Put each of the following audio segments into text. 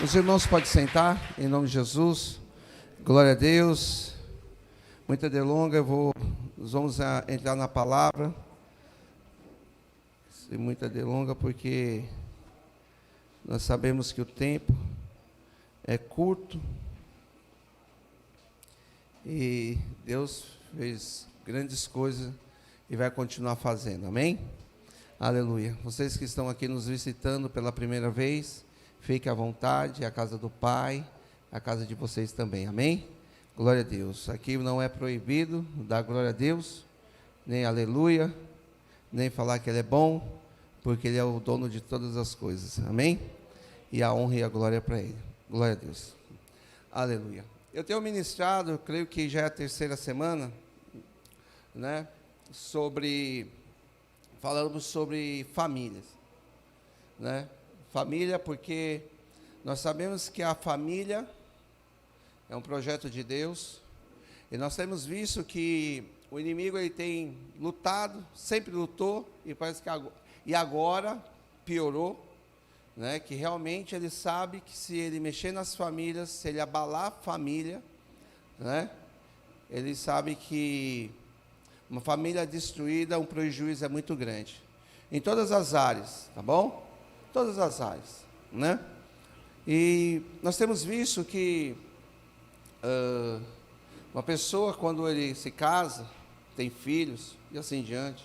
Os irmãos podem sentar, em nome de Jesus. Glória a Deus. Muita delonga, nós vamos entrar na palavra. Sem muita delonga, porque nós sabemos que o tempo é curto. E Deus fez grandes coisas e vai continuar fazendo, amém? Aleluia. Vocês que estão aqui nos visitando pela primeira vez, fique à vontade, é a casa do Pai, a casa de vocês também, amém? Glória a Deus. Aqui não é proibido dar glória a Deus, nem aleluia, nem falar que Ele é bom, porque Ele é o dono de todas as coisas, amém? E a honra e a glória é para Ele. Glória a Deus. Aleluia. Eu tenho ministrado, eu creio que já é a terceira semana, né? Falamos sobre famílias, né? Família, porque nós sabemos que a família é um projeto de Deus, e nós temos visto que o inimigo ele tem lutado, sempre lutou, e parece que agora piorou, né? Que realmente ele sabe que se ele mexer nas famílias, se ele abalar a família, né? Ele sabe que uma família destruída, um prejuízo é muito grande, em todas as áreas, tá bom? Todas as áreas, né? E nós temos visto que uma pessoa, quando ele se casa, tem filhos e assim diante,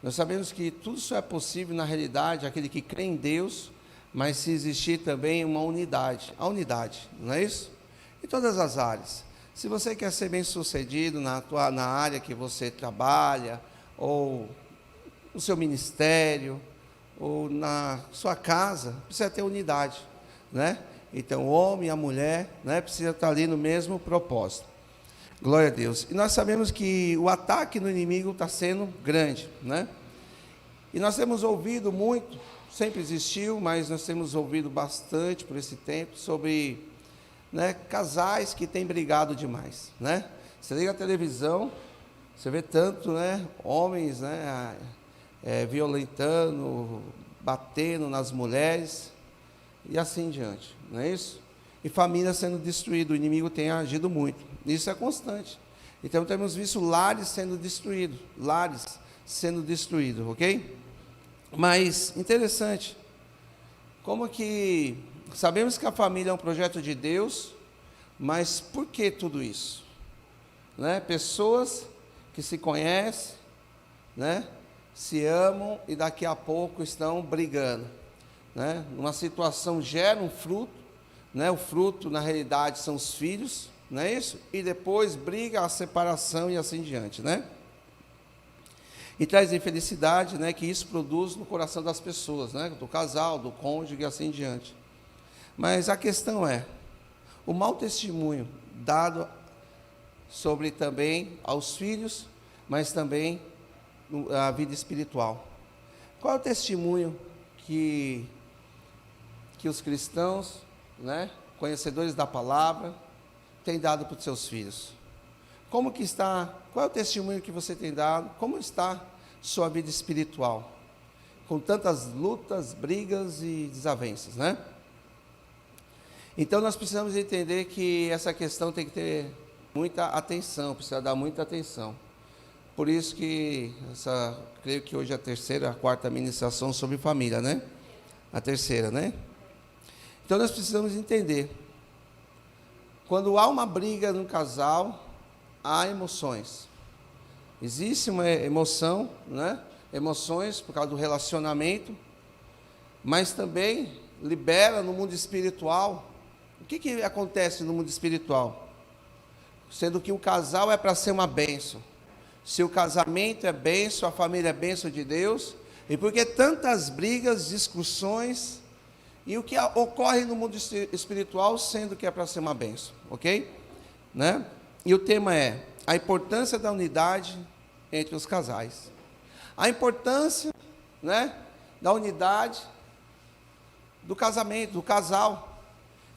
nós sabemos que tudo só é possível na realidade aquele que crê em Deus, mas se existir também uma unidade, a unidade, não é isso? Em todas as áreas. Se você quer ser bem sucedido na área que você trabalha, ou no seu ministério, ou na sua casa, precisa ter unidade, né? Então, o homem e a mulher, né, precisa estar ali no mesmo propósito. Glória a Deus. E nós sabemos que o ataque no inimigo está sendo grande, né? E nós temos ouvido muito, sempre existiu, mas nós temos ouvido bastante por esse tempo, sobre, né, casais que têm brigado demais, né? Você liga a televisão, você vê tanto, né, homens, né, violentando, batendo nas mulheres, e assim diante, não é isso? E família sendo destruída, o inimigo tem agido muito, isso é constante. Então temos visto lares sendo destruídos, ok? Mas, interessante, como que, sabemos que a família é um projeto de Deus, mas por que tudo isso? Né? Pessoas que se conhecem, né? Se amam e daqui a pouco estão brigando, né? Uma situação gera um fruto, né? O fruto na realidade são os filhos, não é isso? E depois briga, a separação e assim diante, né? E traz infelicidade, né? Que isso produz no coração das pessoas, né? Do casal, do cônjuge e assim diante. Mas a questão é, o mau testemunho dado sobre também aos filhos, mas também a vida espiritual. Qual é o testemunho que os cristãos, né, conhecedores da palavra, têm dado para os seus filhos? Como que está? Qual é o testemunho que você tem dado? Como está sua vida espiritual? Com tantas lutas, brigas e desavenças, né? Então nós precisamos entender que essa questão tem que ter muita atenção, precisa dar muita atenção. Por isso que creio que hoje é a terceira, a quarta ministração sobre família, né? A terceira, né? Então nós precisamos entender. Quando há uma briga no casal, há emoções. Existe uma emoção, né? Emoções por causa do relacionamento, mas também libera no mundo espiritual. O que acontece no mundo espiritual? Sendo que o casal é para ser uma bênção. Se o casamento é bênção, a família é bênção de Deus, e por que tantas brigas, discussões, e o que ocorre no mundo espiritual, sendo que é para ser uma bênção, ok? Né? E o tema é a importância da unidade entre os casais. A importância, né, da unidade do casamento, do casal.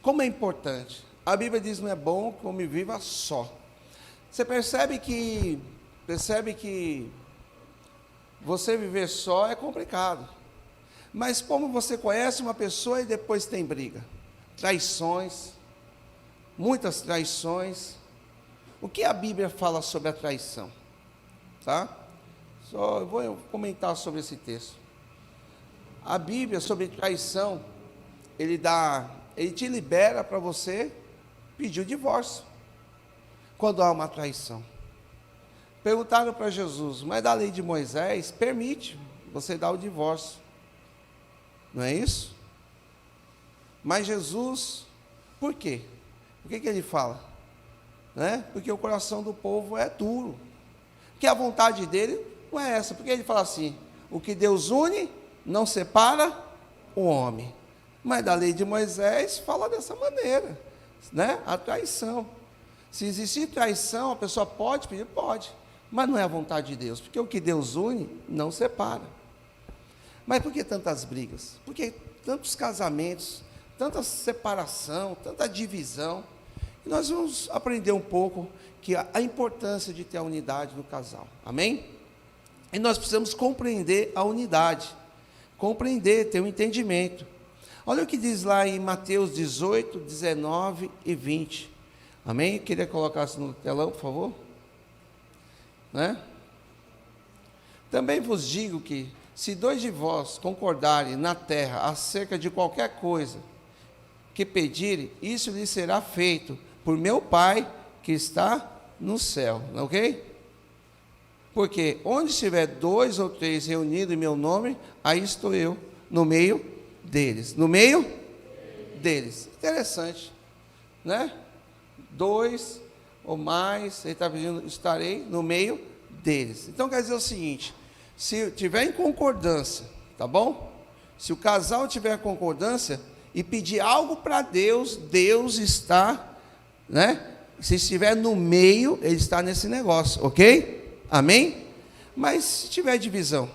Como é importante. A Bíblia diz, não é bom que o homem viva só. Você percebe que você viver só é complicado. Mas como você conhece uma pessoa e depois tem briga? traições, muitas traições. O que a Bíblia fala sobre a traição? Tá? Só eu vou comentar sobre esse texto. A Bíblia sobre traição, ele te libera para você pedir o divórcio quando há uma traição. Perguntaram para Jesus, mas da lei de Moisés permite você dar o divórcio, não é isso? Mas Jesus, por quê? Por que ele fala? Né? Porque o coração do povo é duro, que a vontade dele não é essa, porque ele fala assim, o que Deus une, não separa o homem. Mas da lei de Moisés fala dessa maneira, né? A traição. Se existir traição, a pessoa pode pedir? Pode, mas não é a vontade de Deus, porque o que Deus une, não separa. Mas por que tantas brigas? Por que tantos casamentos, tanta separação, tanta divisão? E nós vamos aprender um pouco que a importância de ter a unidade no casal, amém? E nós precisamos compreender a unidade, compreender, ter um entendimento. Olha o que diz lá em Mateus 18, 19 e 20, amém? Eu queria colocar isso no telão, por favor, né? Também vos digo que, se dois de vós concordarem na terra acerca de qualquer coisa que pedirem, isso lhes será feito por meu Pai que está no céu, ok? Porque onde estiver 2 ou 3 reunidos em meu nome, aí estou eu, no meio deles. No meio deles. Interessante, né? 2 ou mais, ele está pedindo, estarei no meio deles. Então quer dizer o seguinte, se tiver em concordância, tá bom? Se o casal tiver concordância e pedir algo para Deus, Deus está, né? Se estiver no meio, ele está nesse negócio, ok? Amém? Mas se tiver divisão.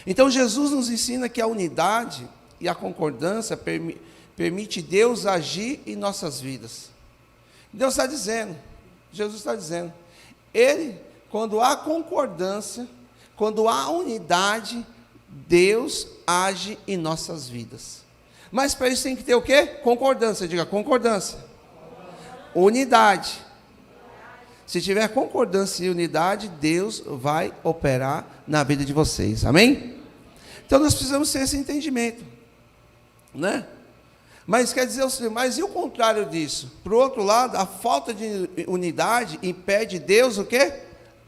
Então Jesus nos ensina que a unidade e a concordância permite Deus agir em nossas vidas. Deus está dizendo, Jesus está dizendo, Ele, quando há concordância, quando há unidade, Deus age em nossas vidas. Mas para isso tem que ter o quê? Concordância, diga concordância. Unidade. Se tiver concordância e unidade, Deus vai operar na vida de vocês, amém? Então nós precisamos ter esse entendimento, né? Mas quer dizer, mas e o contrário disso? Por outro lado, a falta de unidade impede Deus o quê?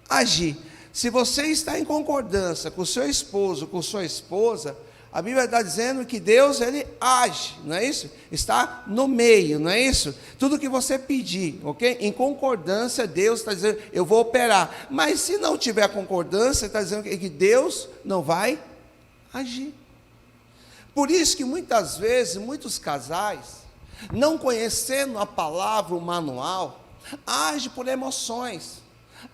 Agir. Se você está em concordância com o seu esposo, com sua esposa, a Bíblia está dizendo que Deus, Ele age, não é isso? Está no meio, não é isso? Tudo que você pedir, ok? Em concordância, Deus está dizendo, eu vou operar. Mas se não tiver concordância, está dizendo que Deus não vai agir. Por isso que muitas vezes, muitos casais, não conhecendo a palavra, o manual, agem por emoções.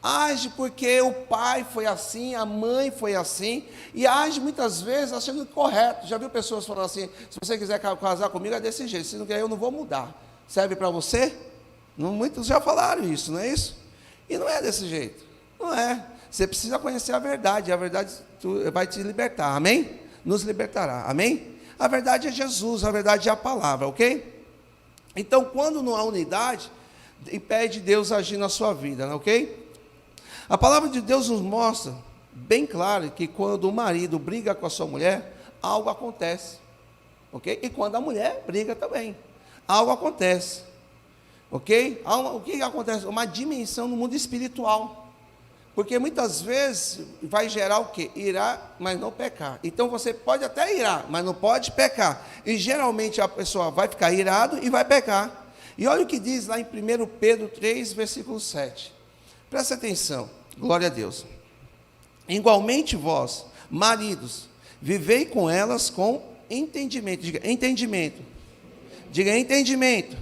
Age porque o pai foi assim, a mãe foi assim, e age muitas vezes achando correto. Já viu pessoas falando assim, se você quiser casar comigo é desse jeito, se não quer eu não vou mudar. Serve para você? Não, muitos já falaram isso, não é isso? E não é desse jeito, não é. Você precisa conhecer a verdade vai te libertar, amém? Nos libertará, amém? A verdade é Jesus, a verdade é a palavra, ok? Então, quando não há unidade, impede Deus agir na sua vida, ok? A palavra de Deus nos mostra bem claro que quando o marido briga com a sua mulher, algo acontece, ok? E quando a mulher briga também, algo acontece, ok? O que acontece? Uma dimensão no mundo espiritual, porque muitas vezes vai gerar o quê? Irar, mas não pecar. Então você pode até irar, mas não pode pecar. E geralmente a pessoa vai ficar irado e vai pecar. E olha o que diz lá em 1 Pedro 3, versículo 7. Presta atenção. Glória a Deus. Igualmente vós, maridos, vivei com elas com entendimento. Diga entendimento. Diga entendimento.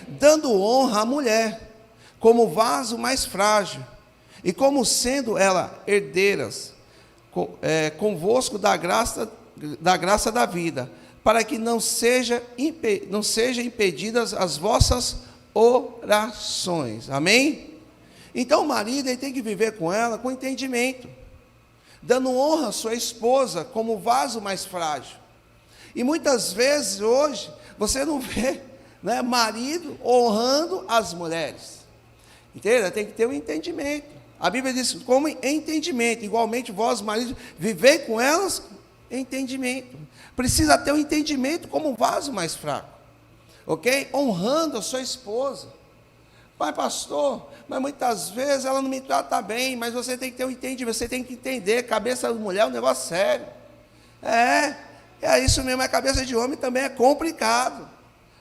Dando honra à mulher, como vaso mais frágil, e como sendo ela herdeiras, convosco da graça da vida, para que não seja impedidas as vossas orações. Amém? Então o marido ele tem que viver com ela com entendimento, dando honra à sua esposa como vaso mais frágil. E muitas vezes hoje você não vê, né, marido honrando as mulheres. Entende? Tem que ter um entendimento. A Bíblia diz, como entendimento, igualmente vós, maridos, vivei com elas em entendimento. Precisa ter um entendimento como um vaso mais fraco, ok? Honrando a sua esposa. Pai, pastor, mas muitas vezes ela não me trata bem, mas você tem que ter um entendimento, você tem que entender, cabeça de mulher é um negócio sério. É isso mesmo, a cabeça de homem também é complicado,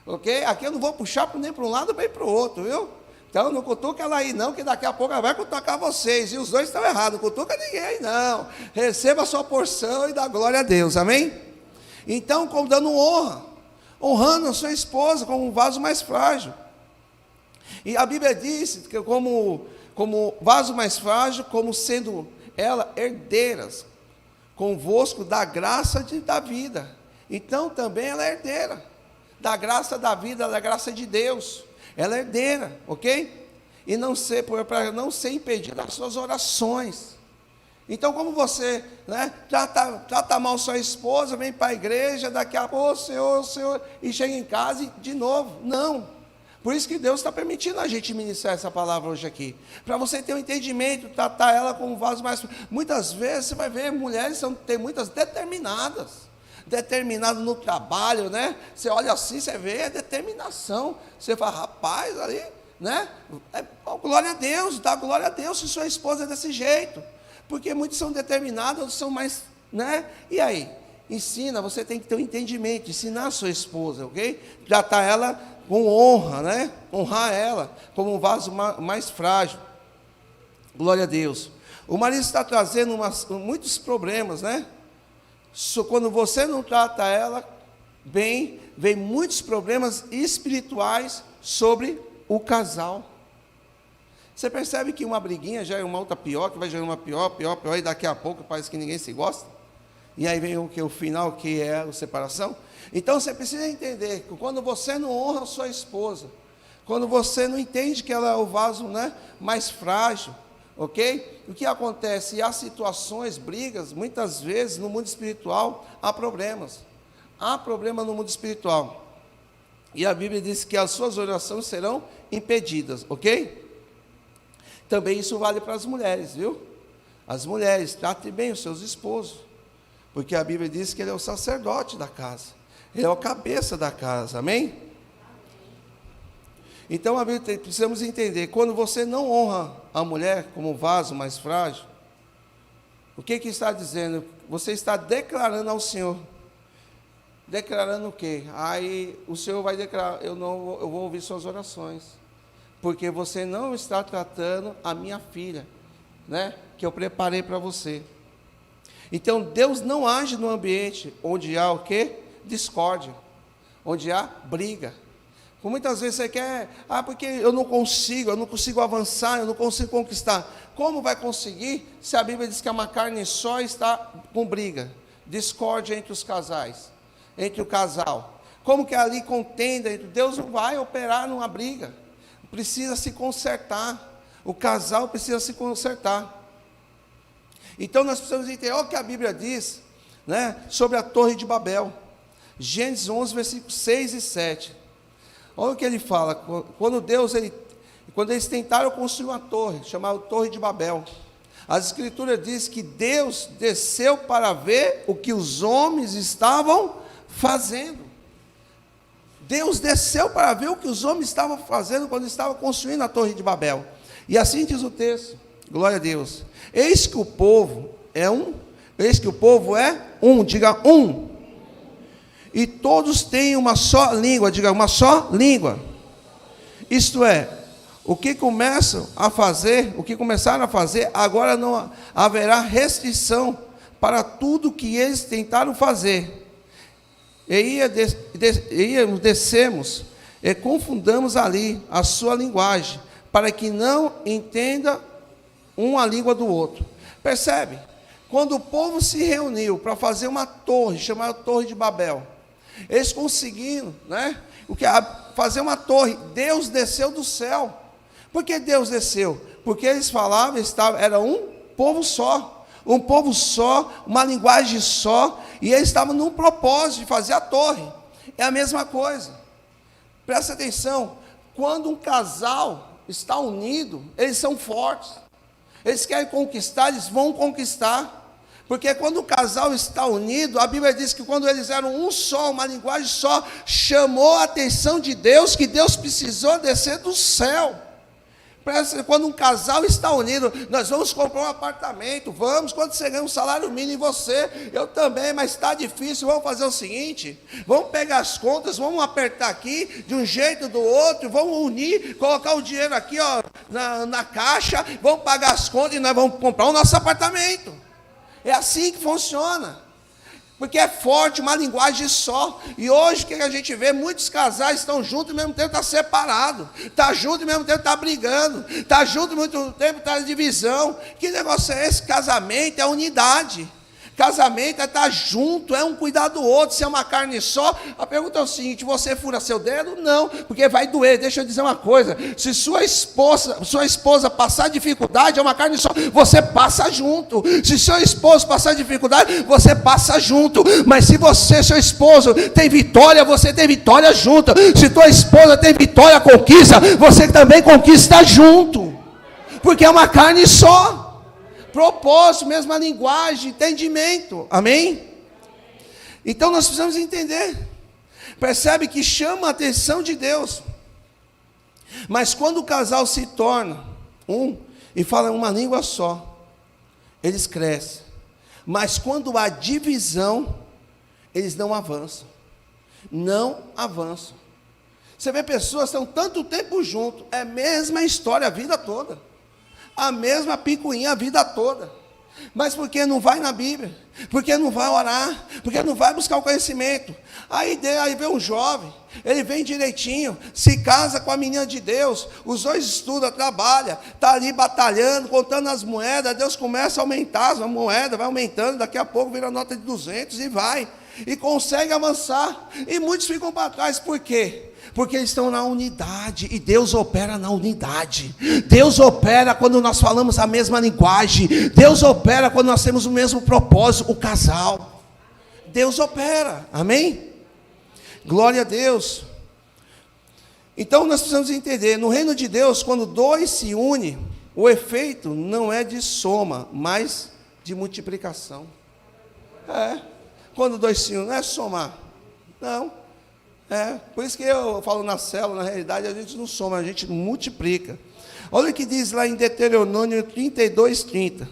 ok? Aqui eu não vou puxar nem para um lado nem para o outro, viu? Então não cutuca ela aí não, que daqui a pouco ela vai cutucar vocês, e os dois estão errados, não cutuca ninguém aí não. Receba a sua porção e dá glória a Deus, amém? Então, como dando honra, honrando a sua esposa como um vaso mais frágil. E a Bíblia diz que como vaso mais frágil, como sendo ela herdeiras convosco da graça da vida. Então também ela é herdeira da graça da vida, da graça de Deus. Ela é herdeira, ok? E para não ser impedida das suas orações. Então, como você, né, trata mal sua esposa, vem para a igreja, daqui a pouco, Senhor, e chega em casa e de novo. Não. Por isso que Deus está permitindo a gente ministrar essa palavra hoje aqui. Para você ter um entendimento, tratar ela como um vaso mais... Muitas vezes você vai ver mulheres, tem muitas determinadas no trabalho, né? Você olha assim, você vê a determinação. Você fala, rapaz, ali, né? Glória a Deus, dá glória a Deus se sua esposa é desse jeito. Porque muitos são determinados, outros são mais, né? E aí? Ensina, você tem que ter um entendimento, ensinar a sua esposa, ok? Tratar ela com honra, né? Honrar ela como um vaso mais frágil. Glória a Deus. O marido está trazendo muitos problemas, né? Quando você não trata ela bem, vem muitos problemas espirituais sobre o casal. Você percebe que uma briguinha já é uma outra pior, que vai gerar uma pior, e daqui a pouco parece que ninguém se gosta. E aí vem o final, que é a separação. Então você precisa entender que quando você não honra a sua esposa, quando você não entende que ela é o vaso, né, mais frágil, ok? O que acontece? Há situações, brigas, muitas vezes no mundo espiritual há problemas. Há problema no mundo espiritual. E a Bíblia diz que as suas orações serão impedidas, ok? Também isso vale para as mulheres, viu? As mulheres, tratem bem os seus esposos. Porque a Bíblia diz que ele é o sacerdote da casa. Ele é o cabeça da casa, amém? Então, a Bíblia, precisamos entender, quando você não honra a mulher como um vaso mais frágil, o que está dizendo? Você está declarando ao Senhor. Declarando o quê? Aí o Senhor vai declarar, eu vou ouvir suas orações. Porque você não está tratando a minha filha, né? Que eu preparei para você. Então, Deus não age no ambiente onde há o quê? Discórdia, onde há briga. Muitas vezes você quer, porque eu não consigo avançar, eu não consigo conquistar. Como vai conseguir se a Bíblia diz que uma carne só está com briga, discórdia entre os casais, entre o casal? Como que ali contenda? Deus não vai operar numa briga, precisa se consertar, o casal precisa se consertar. Então nós precisamos entender o que a Bíblia diz, né, sobre a Torre de Babel. Gênesis 11, versículos 6 e 7. Olha o que ele fala, quando eles tentaram construir uma torre, chamada Torre de Babel, as escrituras dizem que Deus desceu para ver o que os homens estavam fazendo. Deus desceu para ver o que os homens estavam fazendo quando estavam construindo a Torre de Babel. E assim diz o texto, glória a Deus. Eis que o povo é um, diga um. E todos têm uma só língua, diga uma só língua. Isto é, o que começaram a fazer, agora não haverá restrição para tudo que eles tentaram fazer. Descemos e confundamos ali a sua linguagem, para que não entenda uma língua do outro. Percebe? Quando o povo se reuniu para fazer uma torre, chamada Torre de Babel, eles conseguiram, né, fazer uma torre. Deus desceu do céu. Por que Deus desceu? Porque eles falavam, era um povo só, uma linguagem só, e eles estavam num propósito de fazer a torre. é a mesma coisa. Presta atenção, quando um casal está unido, eles são fortes. Eles querem conquistar, eles vão conquistar. Porque quando o casal está unido, a Bíblia diz que quando eles eram um só, uma linguagem só, chamou a atenção de Deus, que Deus precisou descer do céu. Quando um casal está unido, nós vamos comprar um apartamento, vamos, quando você ganha um salário mínimo, você, eu também, mas está difícil, vamos fazer o seguinte, vamos pegar as contas, vamos apertar aqui, de um jeito do outro, vamos unir, colocar o dinheiro aqui ó, na caixa, vamos pagar as contas e nós vamos comprar o nosso apartamento. É assim que funciona. Porque é forte, uma linguagem só. E hoje o que a gente vê? Muitos casais estão juntos e ao mesmo tempo estão separados. Está junto e ao mesmo tempo está brigando. Está junto e ao mesmo tempo está em divisão. Que negócio é esse? Casamento é unidade. Casamento é estar junto, é um cuidar do outro, se é uma carne só. A pergunta é o seguinte: você fura seu dedo? Não, porque vai doer. Deixa eu dizer uma coisa: se sua esposa passar dificuldade, é uma carne só, você passa junto. Se seu esposo passar dificuldade, você passa junto. Mas se seu esposo tem vitória, você tem vitória junto. Se tua esposa tem vitória, conquista, você também conquista junto. Porque é uma carne só. Propósito, mesma linguagem, entendimento, amém? Então nós precisamos entender, percebe que chama a atenção de Deus, mas quando o casal se torna um e fala uma língua só, eles crescem, mas quando há divisão, eles não avançam, Você vê pessoas que estão tanto tempo juntos, é a mesma história a vida toda, a mesma picuinha a vida toda, mas porque não vai na Bíblia, porque não vai orar, porque não vai buscar o conhecimento. Aí vem um jovem, ele vem direitinho, se casa com a menina de Deus, os dois estudam, trabalham, está ali batalhando, contando as moedas, Deus começa a aumentar as moedas, vai aumentando, daqui a pouco vira nota de 200 e vai, e consegue avançar, e muitos ficam para trás. Por quê? Porque eles estão na unidade, e Deus opera na unidade. Deus opera quando nós falamos a mesma linguagem. Deus opera quando nós temos o mesmo propósito, o casal. Deus opera, amém? Glória a Deus. Então nós precisamos entender, no reino de Deus, quando dois se unem, o efeito não é de soma, mas de multiplicação. Quando dois se unem, não é somar, não. Por isso que eu falo na célula, na realidade a gente não soma, a gente multiplica. Olha o que diz lá em Deuteronômio 32:30.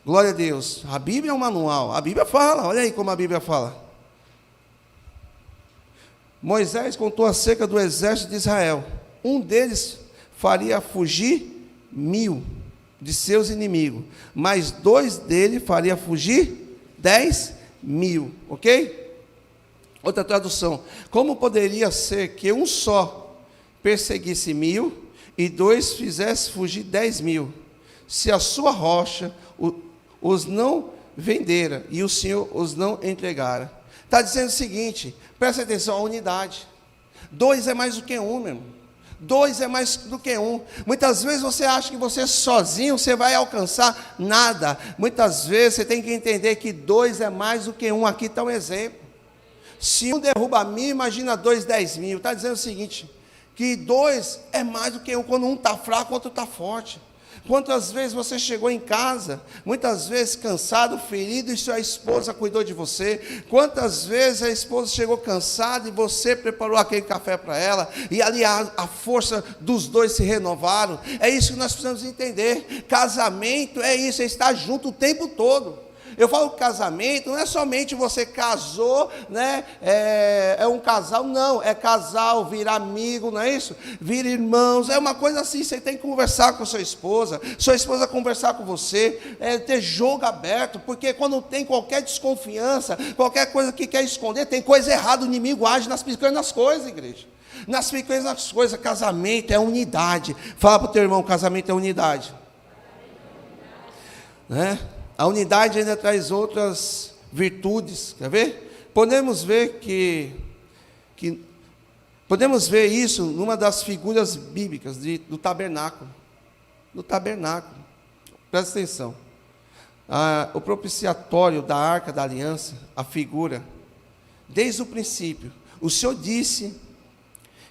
Glória a Deus. A Bíblia é um manual, a Bíblia fala, olha aí como a Bíblia fala. Moisés contou acerca do exército de Israel. Um deles faria fugir 1000 de seus inimigos, mas 2 dele faria fugir 10.000, ok? Outra tradução: como poderia ser que um só perseguisse 1000 e 2 fizesse fugir 10.000, se a sua rocha os não vendera e o Senhor os não entregara? Está dizendo o seguinte, presta atenção, a unidade. 2 é mais do que 1, meu irmão. 2 é mais do que 1. Muitas vezes você acha que você sozinho você vai alcançar nada. Muitas vezes você tem que entender que 2 é mais do que 1. Aqui está um exemplo. Se um derruba 1000, imagina 2, 10.000. Está dizendo o seguinte, que 2 é mais do que 1. Quando um está fraco, o outro está forte. Quantas vezes você chegou em casa, muitas vezes cansado, ferido, e sua esposa cuidou de você? Quantas vezes a esposa chegou cansada e você preparou aquele café para ela, e ali a força dos dois se renovaram? É isso que nós precisamos entender. Casamento é isso, é estar junto o tempo todo. Eu falo que casamento não é somente você casou, né? É um casal, não, é casal, vira amigo, não é isso? Vira irmãos, é uma coisa assim, você tem que conversar com sua esposa conversar com você, ter jogo aberto, porque quando tem qualquer desconfiança, qualquer coisa que quer esconder, tem coisa errada, o inimigo age nas pequenas coisas, igreja. Nas pequenas coisas, casamento é unidade. Fala para o teu irmão, casamento é unidade. Né? A unidade ainda traz outras virtudes, quer ver? Podemos ver podemos ver isso numa das figuras bíblicas do tabernáculo. Do tabernáculo. Presta atenção. O propiciatório da Arca da Aliança, a figura, desde o princípio, o Senhor disse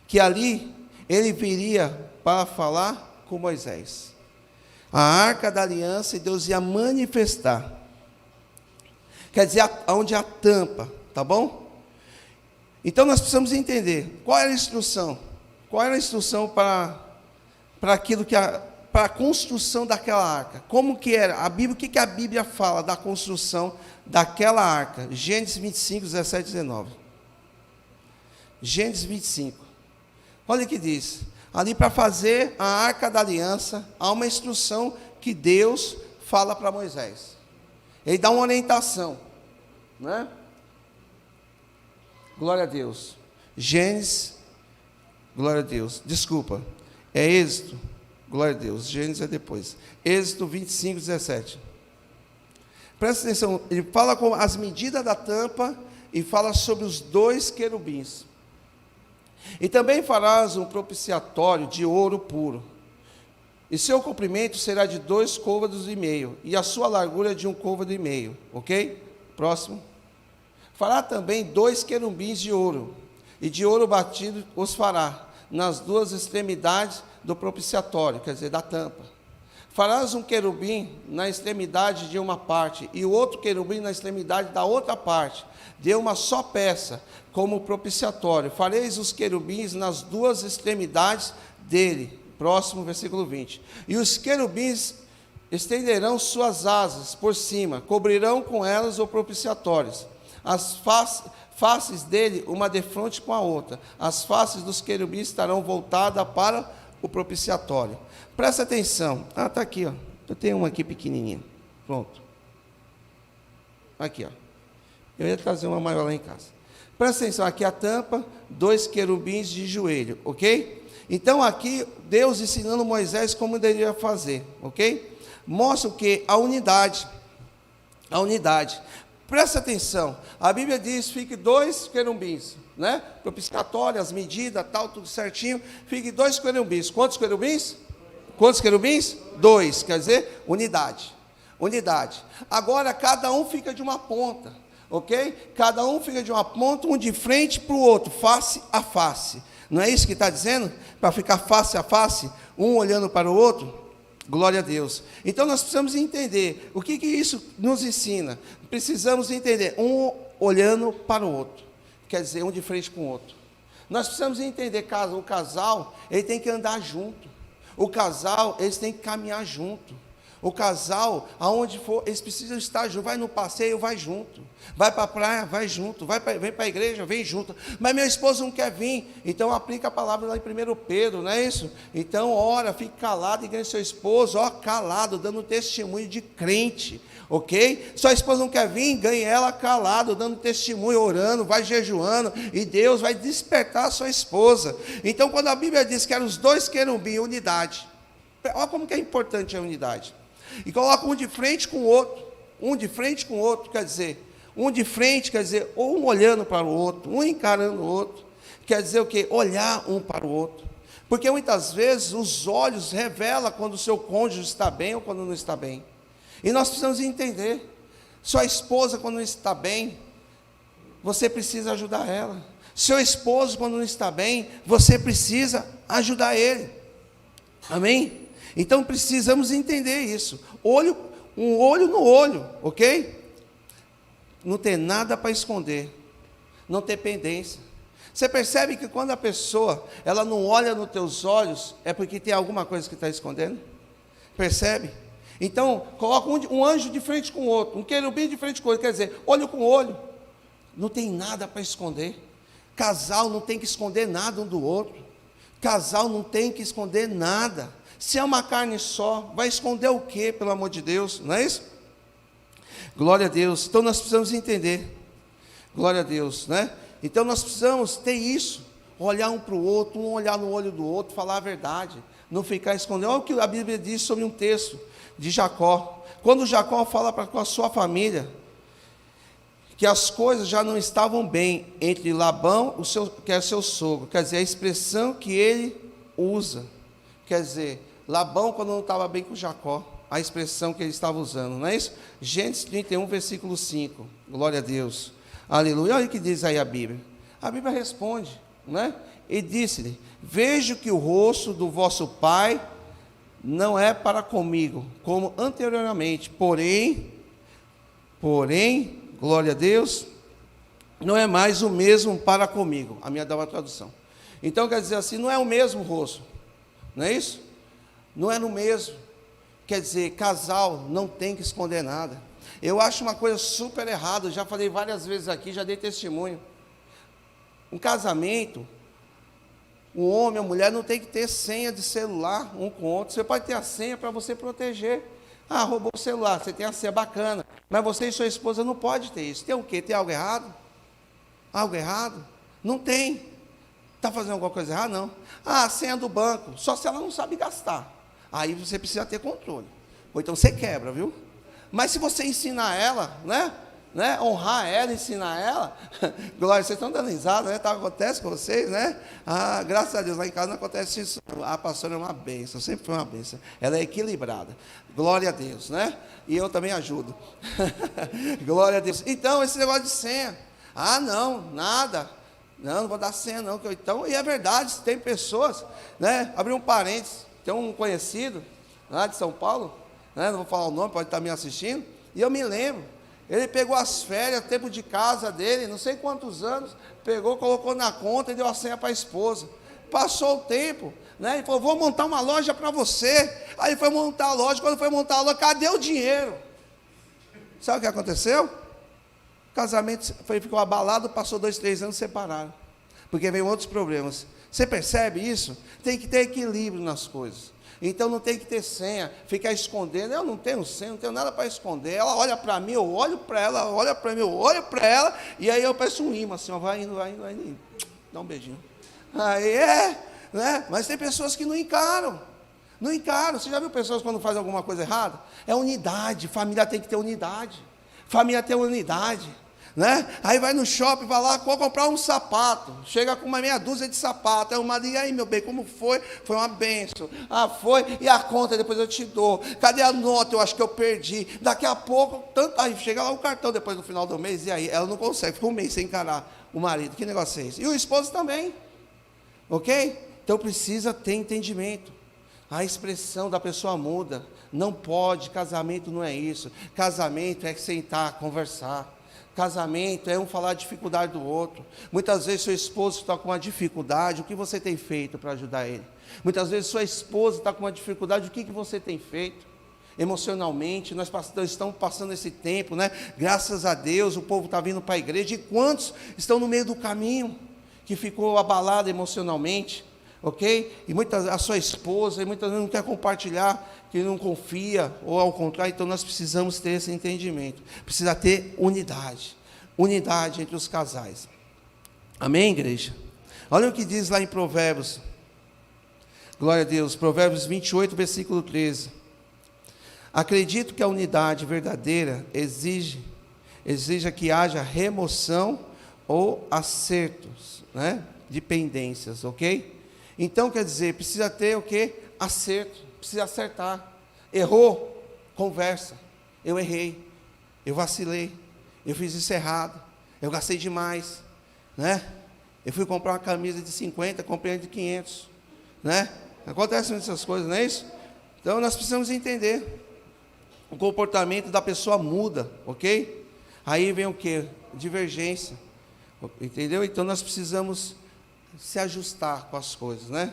que ali ele viria para falar com Moisés. A arca da aliança, e Deus ia manifestar. Quer dizer, onde a tampa, tá bom? Então nós precisamos entender qual era a instrução. Qual era a instrução para aquilo que para a construção daquela arca? Como que era? A Bíblia, o que a Bíblia fala da construção daquela arca? Gênesis 25, 17 e 19. Gênesis 25. Olha o que diz. Ali para fazer a arca da aliança, há uma instrução que Deus fala para Moisés. Ele dá uma orientação, né? Glória a Deus. Gênesis, glória a Deus. Desculpa, é Êxodo, glória a Deus. Gênesis é depois. Êxodo 25, 17. Presta atenção, ele fala com as medidas da tampa e fala sobre os 2 querubins. E também farás um propiciatório de ouro puro. E seu comprimento será de 2 côvados e meio, e a sua largura de 1 côvado e meio. Ok? Próximo. Fará também 2 querubins de ouro, e de ouro batido os fará, nas 2 extremidades do propiciatório, quer dizer, da tampa. Farás um querubim na extremidade de uma parte, e o outro querubim na extremidade da outra parte, de uma só peça, como propiciatório. Fareis os querubins nas 2 extremidades dele. Próximo, versículo 20. E os querubins estenderão suas asas por cima, cobrirão com elas o propiciatório. As faces dele, uma defronte com a outra. As faces dos querubins estarão voltadas para o propiciatório. Presta atenção. Está aqui, ó. Eu tenho uma aqui pequenininha. Pronto. Aqui, ó. Eu ia trazer uma maior lá em casa. Presta atenção. Aqui a tampa, 2 querubins de joelho, ok? Então aqui, Deus ensinando Moisés como deveria fazer, ok? Mostra o que? A unidade. A unidade. Presta atenção. A Bíblia diz, fique 2 querubins, né? Propiciatório, as medidas, tal, tudo certinho. Fique 2 querubins. Quantos querubins? Quantos querubins? 2, quer dizer, unidade. Unidade. Agora, cada um fica de uma ponta, ok? Cada um fica de uma ponta, um de frente para o outro, face a face. Não é isso que está dizendo? Para ficar face a face, um olhando para o outro? Glória a Deus. Então nós precisamos entender o que isso nos ensina. Precisamos entender um olhando para o outro, quer dizer, um de frente com o outro. Nós precisamos entender que o casal, ele tem que andar junto. O casal, eles têm que caminhar junto. O casal, aonde for, eles precisam estar juntos. Vai no passeio, vai junto. Vai para a praia, vai junto. Vem para a igreja, vem junto. Mas meu esposo não quer vir. Então aplica a palavra lá em 1 Pedro, não é isso? Então ora, fique calado e ganhe seu esposo, ó, calado, dando testemunho de crente. Ok? Sua esposa não quer vir, ganhe ela calado, dando testemunho, orando, vai jejuando, e Deus vai despertar a sua esposa. Então quando a Bíblia diz que eram os 2 querubins, unidade. Olha como que é importante a unidade. E coloca um de frente com o outro. Um de frente com o outro, quer dizer, um de frente, quer dizer, um olhando para o outro, um encarando o outro. Quer dizer o quê? Olhar um para o outro. Porque muitas vezes os olhos revelam quando o seu cônjuge está bem ou quando não está bem. E nós precisamos entender. Sua esposa, quando não está bem, você precisa ajudar ela. Seu esposo, quando não está bem, você precisa ajudar ele. Amém? Então precisamos entender isso. Um olho no olho, ok? Não ter nada para esconder. Não ter pendência. Você percebe que quando a pessoa, ela não olha nos teus olhos, é porque tem alguma coisa que está escondendo? Percebe? Então, coloca um anjo de frente com o outro, um querubim de frente com o outro, quer dizer, olho com olho. Não tem nada para esconder. Casal não tem que esconder nada um do outro. Casal não tem que esconder nada. Se é uma carne só, vai esconder o quê, pelo amor de Deus? Não é isso? Glória a Deus. Então nós precisamos entender. Glória a Deus, né? Então nós precisamos ter isso. Olhar um para o outro, um olhar no olho do outro, falar a verdade. Não ficar escondendo. Olha o que a Bíblia diz sobre um texto de Jacó. Quando Jacó fala com a sua família, que as coisas já não estavam bem entre Labão, que é seu sogro. Quer dizer, a expressão que ele usa. Quer dizer, Labão quando não estava bem com Jacó, a expressão que ele estava usando, não é isso? Gênesis 31, versículo 5, glória a Deus, aleluia. Olha o que diz aí a Bíblia. A Bíblia responde, né? E disse-lhe: vejo que o rosto do vosso pai não é para comigo, como anteriormente, porém, glória a Deus, não é mais o mesmo para comigo. A minha dá uma tradução. Então quer dizer assim, não é o mesmo rosto, não é isso? Não é no mesmo. Quer dizer, casal não tem que esconder nada. Eu acho uma coisa super errada, já falei várias vezes aqui, já dei testemunho. Um casamento, o homem, a mulher não tem que ter senha de celular um com o outro. Você pode ter a senha para você proteger. Ah, roubou o celular, você tem a senha bacana, mas você e sua esposa não pode ter isso. Tem o quê? Tem algo errado? Algo errado? Não tem. Está fazendo alguma coisa errada? Não. Ah, a senha do banco, só se ela não sabe gastar. Aí você precisa ter controle. Ou então você quebra, viu? Mas se você ensinar ela, né? Honrar ela, ensinar ela. Glória, vocês estão dando risada, né? Tá, acontece com vocês, né? Ah, graças a Deus, lá em casa não acontece isso. A pastora é uma bênção, sempre foi uma bênção. Ela é equilibrada. Glória a Deus, né? E eu também ajudo. Glória a Deus. Então, esse negócio de senha. Ah, não, nada. Não vou dar senha, não. Então, e é verdade, tem pessoas, né? Abrir um parênteses. Tem um conhecido lá de São Paulo, né? Não vou falar o nome, pode estar me assistindo, e eu me lembro, ele pegou as férias, tempo de casa dele, não sei quantos anos, pegou, colocou na conta e deu a senha para a esposa. Passou o tempo, né? Ele falou: vou montar uma loja para você. Aí ele foi montar a loja, quando foi montar a loja, cadê o dinheiro? Sabe o que aconteceu? O casamento ficou abalado, passou 2, 3 anos, separaram, porque veio outros problemas. Você percebe isso? Tem que ter equilíbrio nas coisas. Então não tem que ter senha, ficar escondendo. Eu não tenho senha, não tenho nada para esconder. Ela olha para mim, eu olho para ela, ela olha para mim, eu olho para ela, e aí eu peço um imã, assim, ó, vai indo, dá um beijinho. Aí né? Mas tem pessoas que não encaram. Não encaram. Você já viu pessoas quando fazem alguma coisa errada? É unidade, família tem que ter unidade. Família tem unidade. Né? Aí vai no shopping, vai lá, vou comprar um sapato, chega com uma meia dúzia de sapato, aí o marido: e aí, meu bem, como foi? Foi uma benção. Ah, foi, e a conta depois eu te dou. Cadê a nota? Eu acho que eu perdi. Daqui a pouco, aí chega lá o cartão depois do final do mês, e aí ela não consegue, fica um mês sem encarar o marido. Que negócio é esse? E o esposo também, ok? Então precisa ter entendimento. A expressão da pessoa muda. Não pode, casamento não é isso. Casamento é sentar, conversar. Casamento é um falar a dificuldade do outro. Muitas vezes seu esposo está com uma dificuldade, o que você tem feito para ajudar ele? Muitas vezes sua esposa está com uma dificuldade, o que você tem feito? Emocionalmente, nós estamos passando esse tempo, né? Graças a Deus, o povo está vindo para a igreja, e quantos estão no meio do caminho, que ficou abalado emocionalmente, ok? E a sua esposa, e muitas vezes não quer compartilhar, que não confia, ou ao contrário. Então nós precisamos ter esse entendimento, precisa ter unidade entre os casais. Amém, igreja? Olha o que diz lá em Provérbios, glória a Deus, Provérbios 28, versículo 13. Acredito que a unidade verdadeira exija que haja remoção ou acertos, né? De pendências, ok? Então quer dizer, precisa ter o quê? Acerto. Precisa acertar. Errou, conversa. Eu errei, eu vacilei, eu fiz isso errado, eu gastei demais, né? Eu fui comprar uma camisa de 50, comprei de 500, né? Acontecem essas coisas, não é isso? Então nós precisamos entender. O comportamento da pessoa muda, ok? Aí vem o quê? Divergência, entendeu? Então nós precisamos se ajustar com as coisas, né?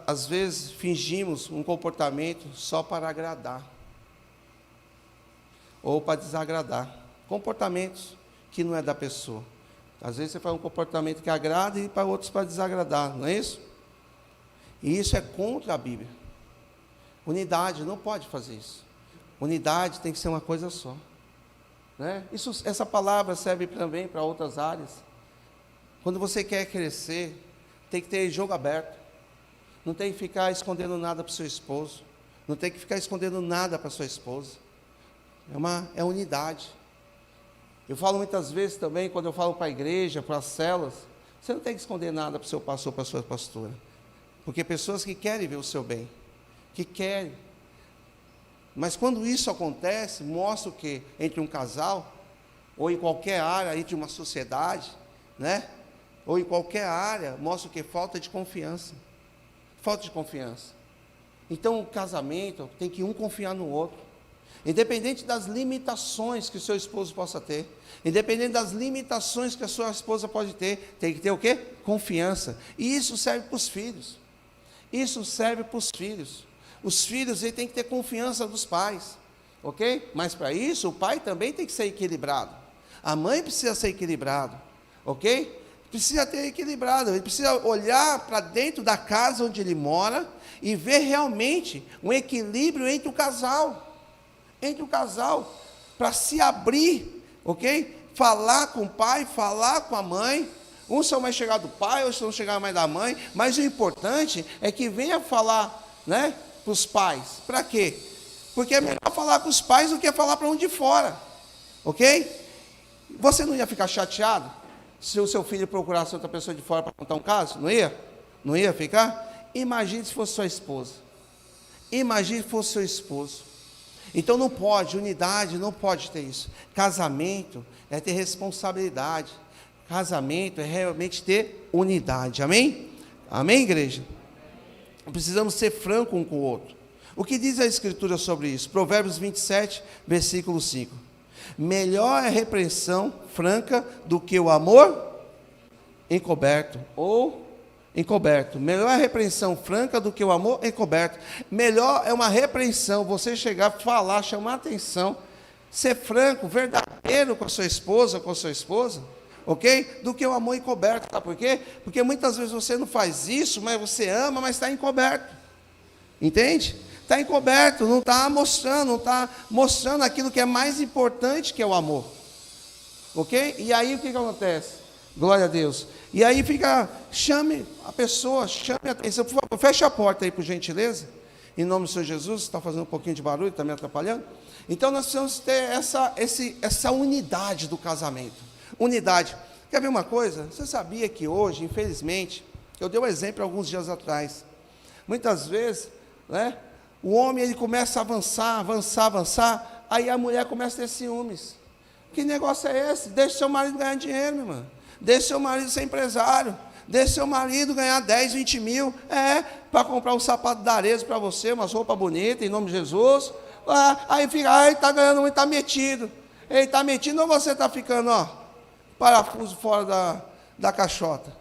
Às vezes fingimos um comportamento só para agradar, ou para desagradar. Comportamentos que não é da pessoa. Às vezes você faz um comportamento que agrada e para outros para desagradar, não é isso? E isso é contra a Bíblia. Unidade, não pode fazer isso. Unidade tem que ser uma coisa só, né? Essa palavra serve também para outras áreas. Quando você quer crescer, tem que ter jogo aberto. Não tem que ficar escondendo nada para o seu esposo. Não tem que ficar escondendo nada para a sua esposa. É unidade. Eu falo muitas vezes também, quando eu falo para a igreja, para as células, você não tem que esconder nada para o seu pastor, para a sua pastora. Porque pessoas que querem ver o seu bem, que querem. Mas quando isso acontece, mostra o quê? Entre um casal, ou em qualquer área, entre uma sociedade, né? Ou em qualquer área, mostra o que? Falta de confiança. Falta de confiança. Então, o casamento tem que um confiar no outro. Independente das limitações que o seu esposo possa ter, independente das limitações que a sua esposa pode ter, tem que ter o quê? Confiança. E isso serve para os filhos. Isso serve para os filhos. Os filhos têm que ter confiança dos pais, ok? Mas para isso, o pai também tem que ser equilibrado. A mãe precisa ser equilibrada, ok? Precisa ter equilibrado. Ele precisa olhar para dentro da casa onde ele mora e ver realmente um equilíbrio entre o casal. Entre o casal, para se abrir, ok? Falar com o pai, falar com a mãe. Uns são mais chegados do pai, outros são chegados mais da mãe. Mas o importante é que venha falar, né, para os pais. Para quê? Porque é melhor falar com os pais do que falar para um de fora, ok? Você não ia ficar chateado se o seu filho procurasse outra pessoa de fora para contar um caso? Não ia? Não ia ficar? Imagine se fosse sua esposa. Imagine se fosse seu esposo. Então não pode, unidade não pode ter isso. Casamento é ter responsabilidade. Casamento é realmente ter unidade. Amém? Amém, igreja? Precisamos ser francos um com o outro. O que diz a Escritura sobre isso? Provérbios 27, versículo 5. Melhor é a repreensão franca do que o amor encoberto. Ou encoberto. Melhor é a repreensão franca do que o amor encoberto. Melhor é uma repreensão, você chegar, falar, chamar a atenção, ser franco, verdadeiro com a sua esposa, ok? Do que o amor encoberto. Sabe por quê? Porque muitas vezes você não faz isso, mas você ama, mas está encoberto. Entende? Está encoberto, não está mostrando aquilo que é mais importante, que é o amor. Ok? E aí o que acontece? Glória a Deus. E aí chame a pessoa, chame a atenção. Por favor, feche a porta aí, por gentileza. Em nome do Senhor Jesus, está fazendo um pouquinho de barulho, está me atrapalhando. Então nós precisamos ter essa unidade do casamento. Unidade. Quer ver uma coisa? Você sabia que hoje, infelizmente, eu dei um exemplo alguns dias atrás. Muitas vezes, né, o homem ele começa a avançar, aí a mulher começa a ter ciúmes. Que negócio é esse? Deixa seu marido ganhar dinheiro, meu irmão. Deixa seu marido ser empresário. Deixa seu marido ganhar 10, 20 mil. Para comprar um sapato da Arezzo para você, umas roupas bonitas, em nome de Jesus. Aí fica, ele está ganhando muito, está metido. Ele está metido ou você está ficando, parafuso fora da caixota.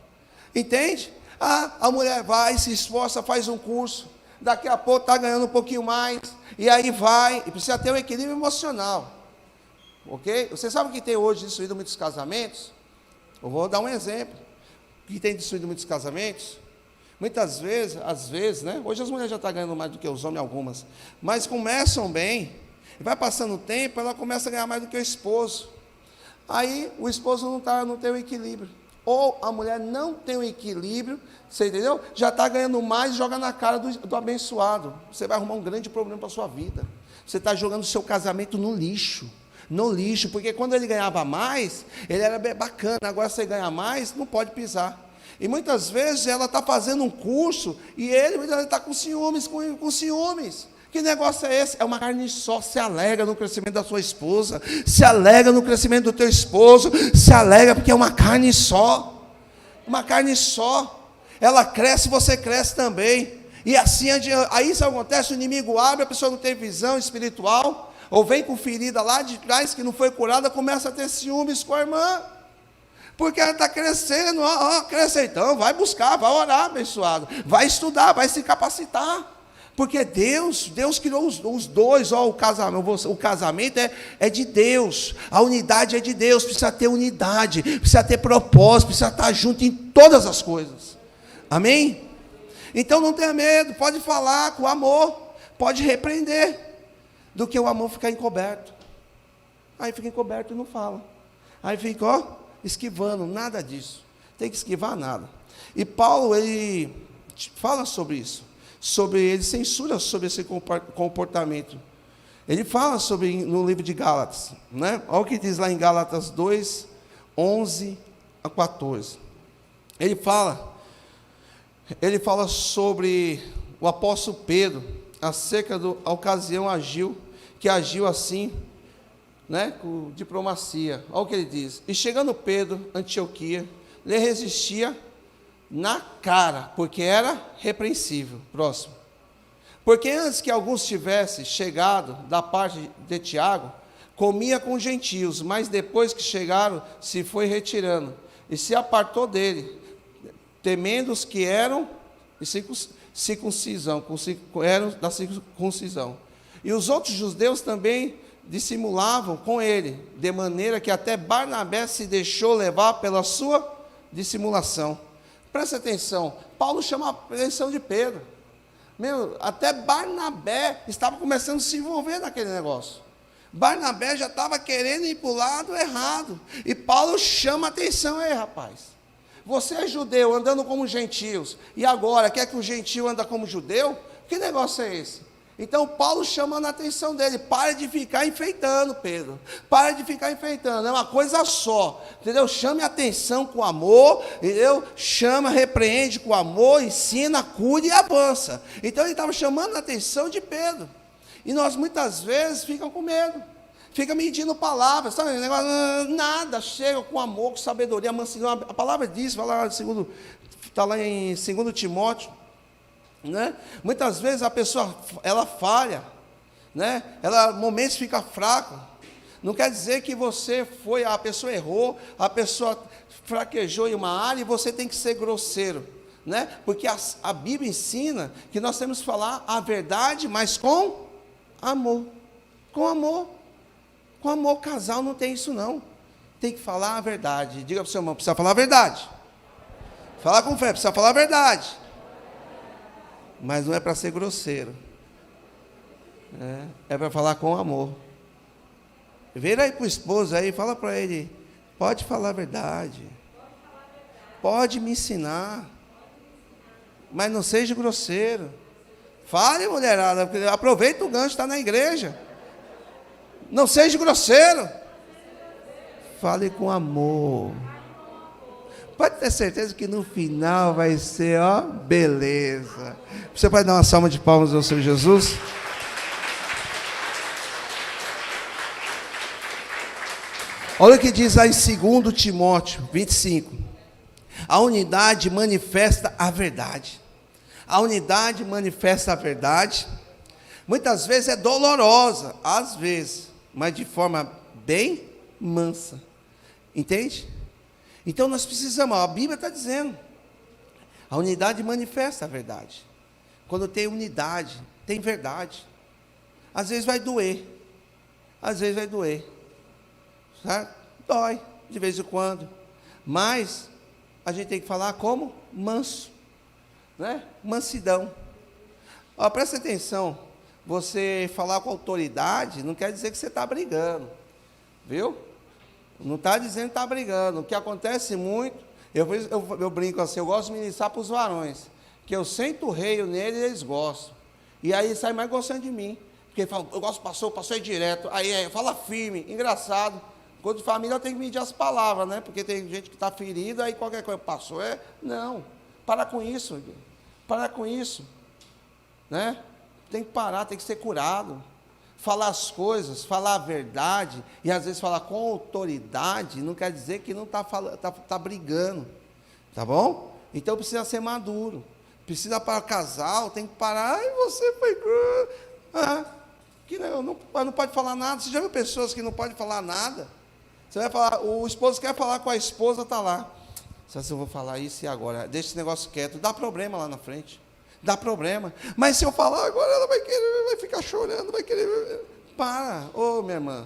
Entende? A mulher vai, se esforça, faz um curso. Daqui a pouco está ganhando um pouquinho mais. E aí vai, e precisa ter um equilíbrio emocional. Ok? Você sabe o que tem hoje destruído muitos casamentos? Eu vou dar um exemplo. O que tem destruído muitos casamentos? Muitas vezes, às vezes, né? Hoje as mulheres já estão ganhando mais do que os homens, algumas. Mas começam bem, vai passando o tempo, ela começa a ganhar mais do que o esposo. Aí o esposo não tem o equilíbrio. Ou a mulher não tem o equilíbrio, você entendeu? Já está ganhando mais e joga na cara do abençoado. Você vai arrumar um grande problema para a sua vida. Você está jogando o seu casamento no lixo. No lixo, porque quando ele ganhava mais, ele era bacana, agora você ganha mais, não pode pisar. E muitas vezes ela está fazendo um curso, e ele está com ciúmes, com ciúmes. Que negócio é esse? É uma carne só. Se alegra no crescimento da sua esposa, se alegra no crescimento do teu esposo, se alegra porque é uma carne só. Uma carne só. Ela cresce, você cresce também. E assim, aí isso acontece, o inimigo abre, a pessoa não tem visão espiritual, ou vem com ferida lá de trás que não foi curada, começa a ter ciúmes com a irmã, porque ela está crescendo, cresce então, vai buscar, vai orar, abençoado, vai estudar, vai se capacitar, porque Deus criou os dois, o casamento é de Deus, a unidade é de Deus, precisa ter unidade, precisa ter propósito, precisa estar junto em todas as coisas, amém? Então não tenha medo, pode falar com amor, pode repreender, do que o amor ficar encoberto. Aí fica encoberto e não fala. Aí fica, esquivando, nada disso. Tem que esquivar nada. E Paulo, ele fala sobre isso. Ele censura sobre esse comportamento. Ele fala no livro de Gálatas. Né? Olha o que diz lá em Gálatas 2, 11 a 14. Ele fala sobre o apóstolo Pedro, acerca da ocasião que agiu assim, né, com diplomacia. Olha o que ele diz. E chegando Pedro, Antioquia, lhe resistia na cara, porque era repreensível. Próximo. Porque antes que alguns tivessem chegado da parte de Tiago, comia com gentios, mas depois que chegaram, se foi retirando, e se apartou dele, temendo os que eram eram da circuncisão. E os outros judeus também dissimulavam com ele, de maneira que até Barnabé se deixou levar pela sua dissimulação. Presta atenção, Paulo chama a atenção de Pedro. Até Barnabé estava começando a se envolver naquele negócio. Barnabé já estava querendo ir para o lado errado. E Paulo chama a atenção, aí, rapaz. Você é judeu, andando como gentios, e agora quer que o gentio anda como judeu? Que negócio é esse? Então Paulo chamando a atenção dele, para de ficar enfeitando, Pedro, para de ficar enfeitando, é uma coisa só, entendeu? Chame a atenção com amor, entendeu? Chama, repreende com amor, ensina, cuida e avança. Então ele estava chamando a atenção de Pedro, e nós muitas vezes ficamos com medo, fica medindo palavras, sabe? Nada, chega com amor, com sabedoria, mansidão. A palavra diz, está lá em 2 Timóteo, né? Muitas vezes a pessoa, ela falha, né? Ela, momentos fica fraco, não quer dizer que a pessoa errou, a pessoa fraquejou em uma área e você tem que ser grosseiro, né? Porque a Bíblia ensina que nós temos que falar a verdade, mas com amor, com amor. Com amor, casal não tem isso não, tem que falar a verdade. Diga para o seu irmão, precisa falar a verdade. Fala com fé, precisa falar a verdade. Mas não é para ser grosseiro, é para falar com amor. Vira aí para o esposo aí, fala para ele, pode falar a verdade, pode me ensinar, mas não seja grosseiro. Fale, mulherada, aproveita o gancho, está na igreja. Não seja grosseiro. Fale com amor. Pode ter certeza que no final vai ser, ó, beleza. Você pode dar uma salva de palmas ao Senhor Jesus? Olha o que diz lá em 2 Timóteo 25. A unidade manifesta a verdade. A unidade manifesta a verdade. Muitas vezes é dolorosa, às vezes, mas de forma bem mansa. Entende? Então nós precisamos, a Bíblia está dizendo, a unidade manifesta a verdade. Quando tem unidade, tem verdade. Às vezes vai doer, certo? Dói, de vez em quando. Mas a gente tem que falar como manso, né? Mansidão. Ó, presta atenção, você falar com autoridade não quer dizer que você está brigando, viu? Não está dizendo que está brigando. O que acontece muito, eu brinco assim, eu gosto de ministrar para os varões, que eu sento o reio nele e eles gostam. E aí sai mais gostando de mim. Porque ele fala, eu gosto do pastor é direto. Aí fala firme, engraçado. Quando de família eu tenho que medir as palavras, né? Porque tem gente que está ferida, aí qualquer coisa, pastor não, para com isso, né? Tem que parar, tem que ser curado. Falar as coisas, falar a verdade, e às vezes falar com autoridade, não quer dizer que não está brigando, tá bom? Então precisa ser maduro, precisa para casal, tem que parar, e você foi, que não pode falar nada. Você já viu pessoas que não podem falar nada? Você vai falar, o esposo quer falar com a esposa, está lá, se eu vou falar isso e agora, deixa esse negócio quieto, dá problema lá na frente. Dá problema, mas se eu falar agora, ela vai querer, vai ficar chorando, vai querer. Para, minha irmã,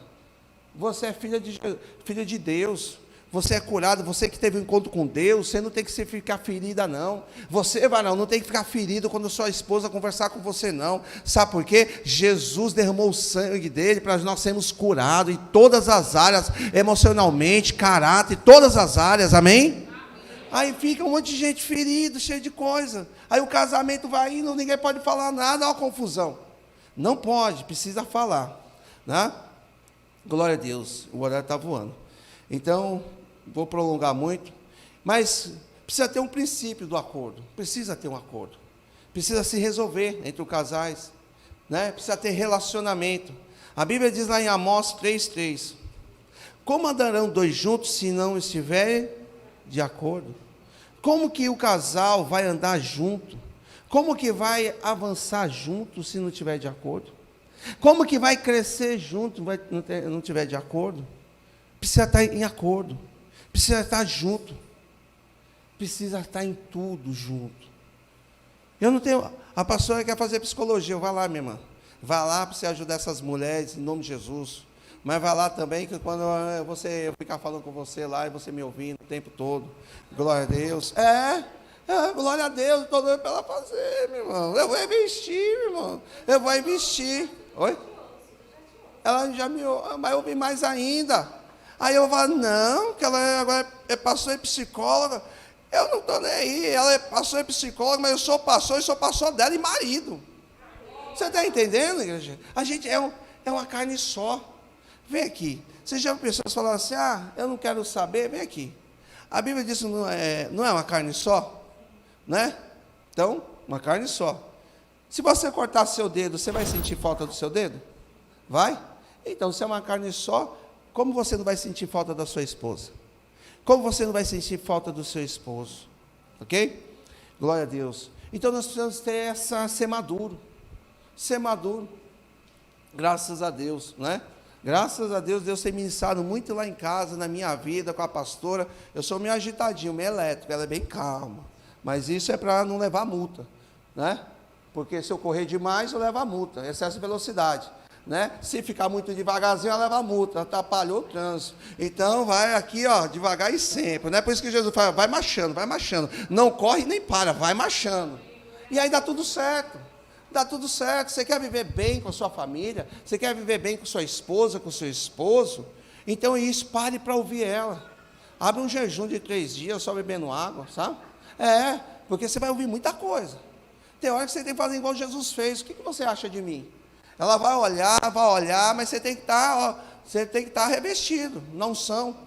você é filha de Deus, você é curado, você que teve um encontro com Deus, você não tem que ficar ferida, não. Você, varão, não tem que ficar ferido quando sua esposa conversar com você, não. Sabe por quê? Jesus derramou o sangue dele para nós sermos curados em todas as áreas, emocionalmente, caráter, todas as áreas, amém? Aí fica um monte de gente ferida, cheio de coisa. Aí o casamento vai indo, ninguém pode falar nada, olha a confusão. Não pode, precisa falar, né? Glória a Deus, o horário está voando. Então, vou prolongar muito, mas precisa ter um princípio do acordo. Precisa ter um acordo. Precisa se resolver entre os casais, né? Precisa ter relacionamento. A Bíblia diz lá em Amós 3:3: como andarão dois juntos se não estiverem de acordo? Como que o casal vai andar junto? Como que vai avançar junto se não tiver de acordo? Como que vai crescer junto se não tiver de acordo? Precisa estar em acordo, precisa estar junto, precisa estar em tudo junto. Eu não tenho, a pastora quer fazer psicologia, vai lá, minha irmã, vai lá para você ajudar essas mulheres, em nome de Jesus, mas vai lá também, que quando eu ficar falando com você lá, e você me ouvindo o tempo todo, glória a Deus, glória a Deus, estou doido para ela fazer, meu irmão, eu vou investir, meu irmão, eu vou investir, oi? Ela já me vai ouvir mais ainda, aí eu falo, não, que ela agora passou em psicóloga, eu não estou nem aí, ela passou em psicóloga, mas eu sou pastor, e sou pastor dela e marido. Você está entendendo, igreja? A gente é uma carne só. Vem aqui. Você já viu pessoas falando assim, eu não quero saber, vem aqui. A Bíblia diz que não é uma carne só, né? Então, uma carne só. Se você cortar seu dedo, você vai sentir falta do seu dedo? Vai? Então, se é uma carne só, como você não vai sentir falta da sua esposa? Como você não vai sentir falta do seu esposo? Ok? Glória a Deus. Então nós precisamos ter ser maduro. Ser maduro. Graças a Deus, né? Graças a Deus, Deus tem ministrado muito lá em casa, na minha vida, com a pastora. Eu sou meio agitadinho, meio elétrico, ela é bem calma. Mas isso é para não levar multa, né? Porque se eu correr demais, eu levo a multa, excesso de velocidade. Né? Se ficar muito devagarzinho, ela leva a multa, atrapalhou o trânsito. Então, vai aqui, devagar e sempre. Não é por isso que Jesus fala, vai marchando, não corre nem para, vai marchando. E aí dá tudo certo. Você quer viver bem com a sua família, você quer viver bem com sua esposa, com seu esposo, então isso, pare para ouvir ela. Abre um jejum de 3 dias, só bebendo água, sabe? Porque você vai ouvir muita coisa. Tem hora que você tem que fazer igual Jesus fez. O que você acha de mim? Ela vai olhar, mas você tem que estar revestido, não são.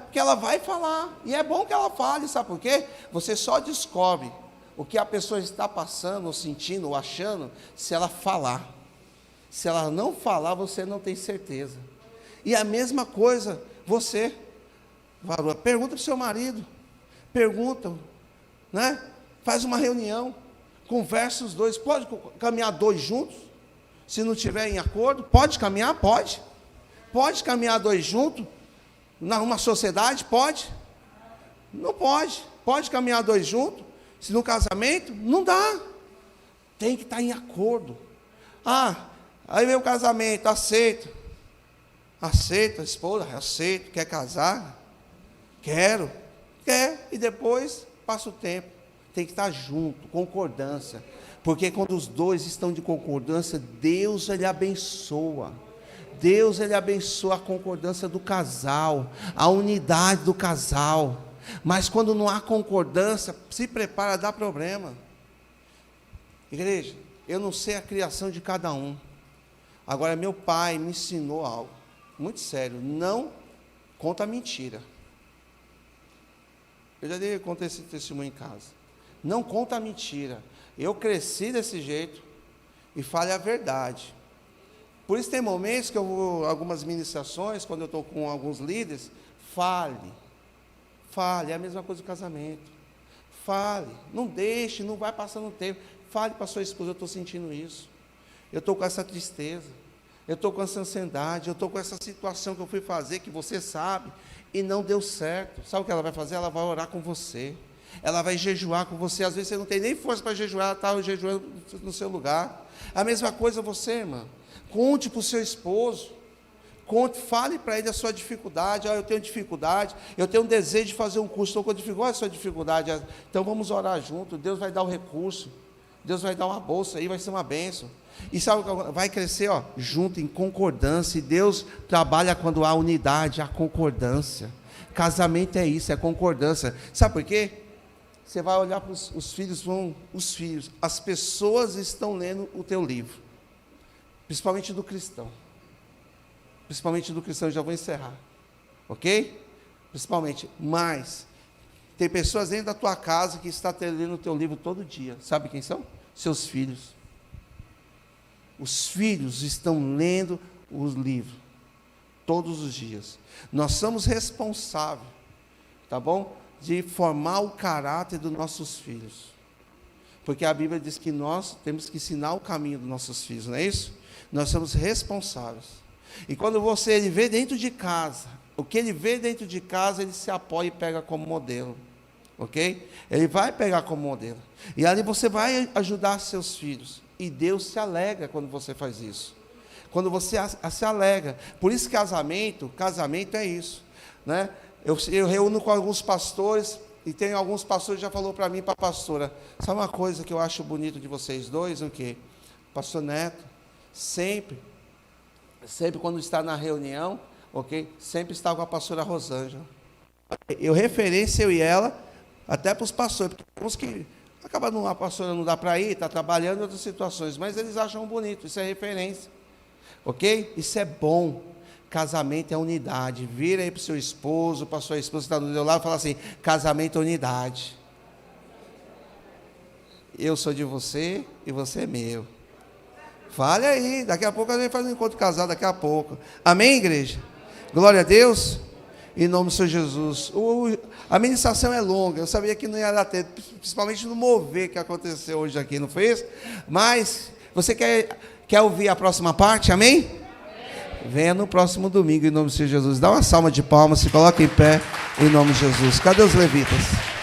Porque ela vai falar, e é bom que ela fale, sabe por quê? Você só descobre o que a pessoa está passando, ou sentindo, ou achando, se ela falar. Se ela não falar, você não tem certeza. E a mesma coisa, você, pergunta para o seu marido, né? Faz uma reunião, conversa os dois, pode caminhar 2 juntos? Se não estiver em acordo, pode caminhar? Pode. Pode caminhar 2 juntos? Numa sociedade? Pode. Não pode. Pode caminhar 2 juntos? Se no casamento? Não dá. Tem que estar em acordo. Aí vem o casamento, aceito. Aceito, a esposa, aceito, quer casar? Quero. Quer. E depois passa o tempo. Tem que estar junto, concordância. Porque quando os dois estão de concordância, Deus, Ele abençoa. Deus, Ele abençoa a concordância do casal, a unidade do casal. Mas quando não há concordância, se prepara, dá problema. Igreja, eu não sei a criação de cada um. Agora, meu pai me ensinou algo muito sério. Não conta mentira. Eu já dei conta esse testemunho em casa. Não conta mentira. Eu cresci desse jeito e fale a verdade. Por isso tem momentos que eu vou, algumas ministrações, quando eu estou com alguns líderes, fale, é a mesma coisa do casamento. Fale, não deixe, não vai passando o tempo. Fale para a sua esposa, eu estou sentindo isso. Eu estou com essa tristeza, eu estou com essa ansiedade, eu estou com essa situação que eu fui fazer, que você sabe, e não deu certo. Sabe o que ela vai fazer? Ela vai orar com você. Ela vai jejuar com você, às vezes você não tem nem força para jejuar, ela está jejuando no seu lugar. A mesma coisa você, irmã, conte para o seu esposo, fale para ele a sua dificuldade. Eu tenho dificuldade, eu tenho um desejo de fazer um curso, estou com dificuldade, qual é a sua dificuldade? Então vamos orar junto, Deus vai dar o recurso, Deus vai dar uma bolsa aí, vai ser uma bênção. E sabe, vai crescer junto, em concordância, e Deus trabalha quando há unidade, há concordância. Casamento é isso, é concordância. Sabe por quê? Você vai olhar para os filhos, as pessoas estão lendo o teu livro, principalmente do cristão, já vou encerrar, ok? Principalmente, mas tem pessoas dentro da tua casa que estão lendo o teu livro todo dia, sabe quem são? Seus filhos. Os filhos estão lendo os livros, todos os dias. Nós somos responsáveis tá bom? De formar o caráter dos nossos filhos. Porque a Bíblia diz que nós temos que ensinar o caminho dos nossos filhos, não é isso? Nós somos responsáveis. E quando ele vê dentro de casa, o que ele vê dentro de casa, ele se apoia e pega como modelo. Ok? Ele vai pegar como modelo. E ali você vai ajudar seus filhos. E Deus se alegra quando você faz isso. Quando você se alegra. Por isso casamento é isso. Né? Eu reúno com alguns pastores, e tem alguns pastores que já falou para mim, para a pastora, sabe uma coisa que eu acho bonito de vocês dois? O quê? Pastor Neto, sempre quando está na reunião, ok? Sempre está com a pastora Rosângela. Eu e ela, até para os pastores, porque uns que a pastora não dá para ir, está trabalhando em outras situações, mas eles acham bonito, isso é referência, ok? Isso é bom. Casamento é unidade. Vira aí para o seu esposo, para a sua esposa que está do seu lado, e fala assim: casamento é unidade. Eu sou de você e você é meu. Fale aí, daqui a pouco a gente faz um encontro casado, daqui a pouco. Amém, igreja? Glória a Deus. Em nome do Senhor Jesus. A ministração é longa, eu sabia que não ia dar tempo, principalmente no mover que aconteceu hoje aqui, não fez? Mas, você quer ouvir a próxima parte, amém? Venha no próximo domingo, em nome do Senhor Jesus. Dá uma salva de palmas, se coloque em pé, em nome de Jesus. Cadê os levitas?